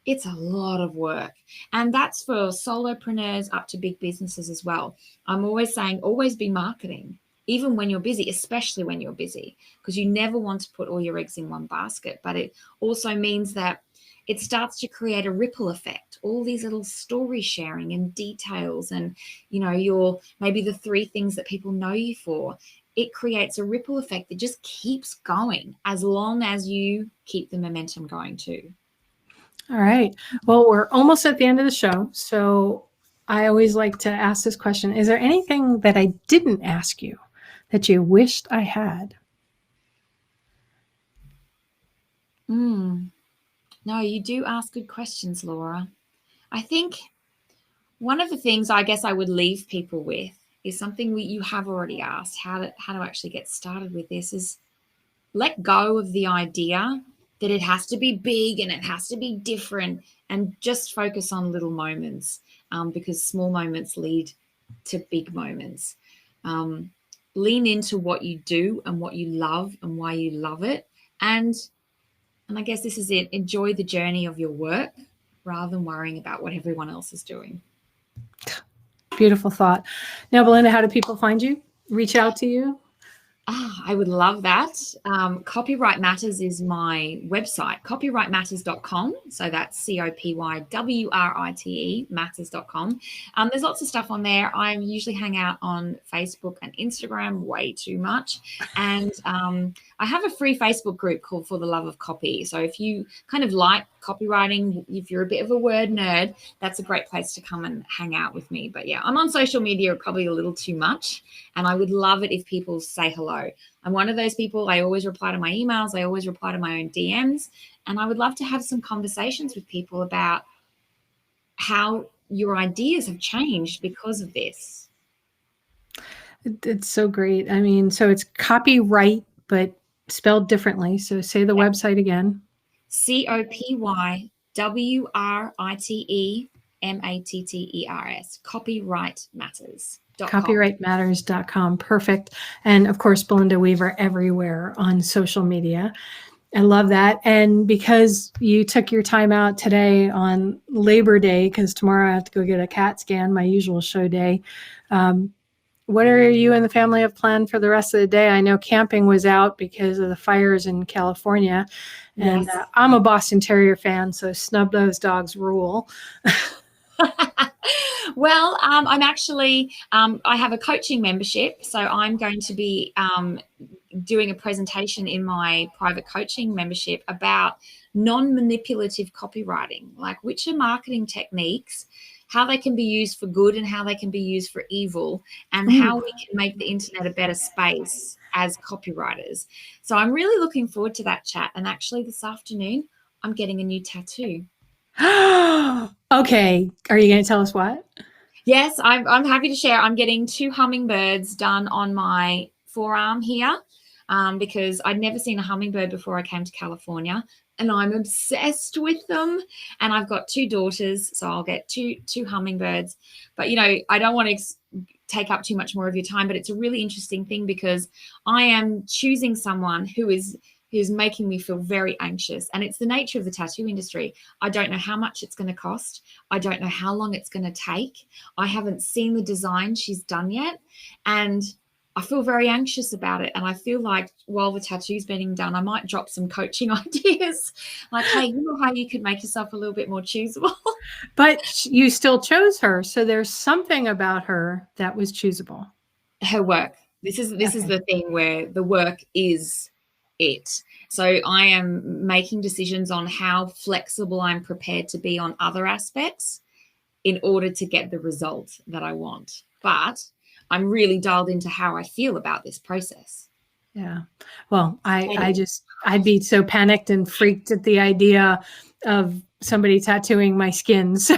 it's a lot of work. And that's for solopreneurs up to big businesses as well. I'm always saying, always be marketing. even when you're busy, especially when you're busy, because you never want to put all your eggs in one basket. But it also means that it starts to create a ripple effect, all these little story sharing and details, and your maybe the 3 things that people know you for. It creates a ripple effect that just keeps going as long as you keep the momentum going too. All right. Well, we're almost at the end of the show. So I always like to ask this question. Is there anything that I didn't ask you that you wished I had? No, you do ask good questions, Laura. I think one of the things I guess I would leave people with is something you have already asked, how to actually get started with this, is let go of the idea that it has to be big and it has to be different, and just focus on little moments, because small moments lead to big moments. Lean into what you do and what you love and why you love it. And I guess this is it. Enjoy the journey of your work rather than worrying about what everyone else is doing. Beautiful thought. Now, Belinda, how do people find you? Reach out to you? I would love that. Copywrite Matters is my website, copywritematters.com. So that's COPYWRITE matters.com. There's lots of stuff on there. I usually hang out on Facebook and Instagram way too much. And I have a free Facebook group called For the Love of Copy. So if you kind of like copywriting, if you're a bit of a word nerd, that's a great place to come and hang out with me. But yeah, I'm on social media probably a little too much, and I would love it if people say hello. I'm one of those people. I always reply to my emails. I always reply to my own DMs, and I would love to have some conversations with people about how your ideas have changed because of this. It's so great. I mean, so it's copyright, but spelled differently. So say the website again. COPYWRITEMATTERS, Copywrite Matters. Copywritematters.com. Perfect. And of course, Belinda Weaver everywhere on social media. I love that. And because you took your time out today on Labor Day, because tomorrow I have to go get a CAT scan, my usual show day. What are you and the family have planned for the rest of the day? I know camping was out because of the fires in California. And Yes. I'm a Boston Terrier fan, so snub-nosed dogs rule. Well, I'm actually, I have a coaching membership, so I'm going to be doing a presentation in my private coaching membership about non-manipulative copywriting, like which are marketing techniques, how they can be used for good and how they can be used for evil, and how we can make the internet a better space as copywriters. So I'm really looking forward to that chat. And actually this afternoon, I'm getting a new tattoo. Okay. Are you going to tell us what? Yes, I'm happy to share. I'm getting 2 hummingbirds done on my forearm here, because I'd never seen a hummingbird before I came to California, and I'm obsessed with them. And I've got 2 daughters, so I'll get two hummingbirds. But, I don't want to take up too much more of your time, but it's a really interesting thing because I am choosing someone who's making me feel very anxious. And it's the nature of the tattoo industry. I don't know how much it's going to cost. I don't know how long it's going to take. I haven't seen the design she's done yet. And I feel very anxious about it. And I feel like while the tattoo's being done, I might drop some coaching ideas. Like, hey, you know how you could make yourself a little bit more choosable? But you still chose her. So there's something about her that was choosable. Her work. This is the thing where the work is it. So I am making decisions on how flexible I'm prepared to be on other aspects in order to get the result that I want. But I'm really dialed into how I feel about this process. Yeah. Well, I'd be so panicked and freaked at the idea of somebody tattooing my skin. So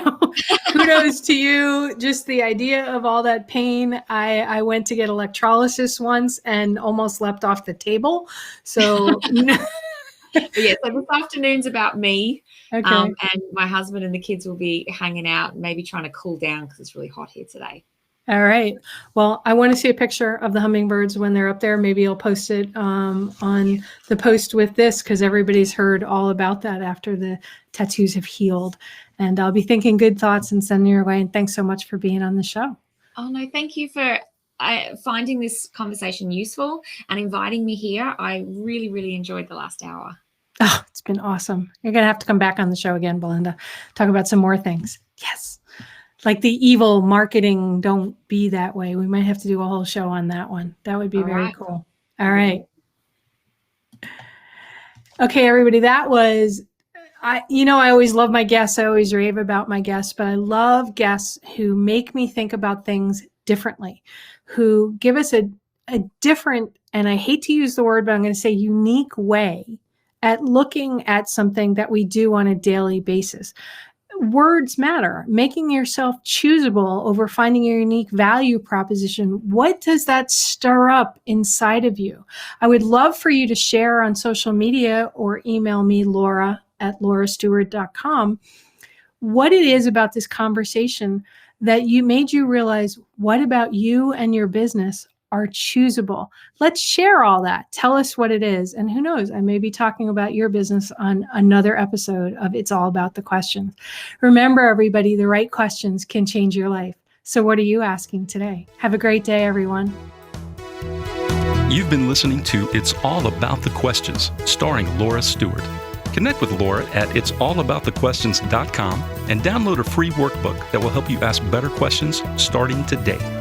kudos to you. Just the idea of all that pain. I went to get electrolysis once and almost leapt off the table. So yeah, so this afternoon's about me. Okay. And my husband and the kids will be hanging out, maybe trying to cool down because it's really hot here today. All right. Well, I want to see a picture of the hummingbirds when they're up there. Maybe I'll post it on the post with this, because everybody's heard all about that after the tattoos have healed. And I'll be thinking good thoughts and sending your way. And thanks so much for being on the show. Oh, no, thank you for finding this conversation useful and inviting me here. I really, really enjoyed the last hour. Oh, it's been awesome. You're going to have to come back on the show again, Belinda. Talk about some more things. Yes. Like the evil marketing, don't be that way. We might have to do a whole show on that one. That would be very cool. All right. Okay, everybody, that was, I always love my guests. I always rave about my guests, but I love guests who make me think about things differently, who give us a different, and I hate to use the word, but I'm going to say unique way at looking at something that we do on a daily basis. Words matter. Making yourself choosable over finding your unique value proposition. What does that stir up inside of you? I would love for you to share on social media or email me, laura@laurastewart.com, what it is about this conversation that made you realize, what about you and your business are choosable? Let's share all that. Tell us what it is. And who knows, I may be talking about your business on another episode of It's All About the Questions. Remember, everybody, the right questions can change your life. So what are you asking today? Have a great day, everyone. You've been listening to It's All About the Questions, starring Laura Stewart. Connect with Laura at it'sallaboutthequestions.com and download a free workbook that will help you ask better questions starting today.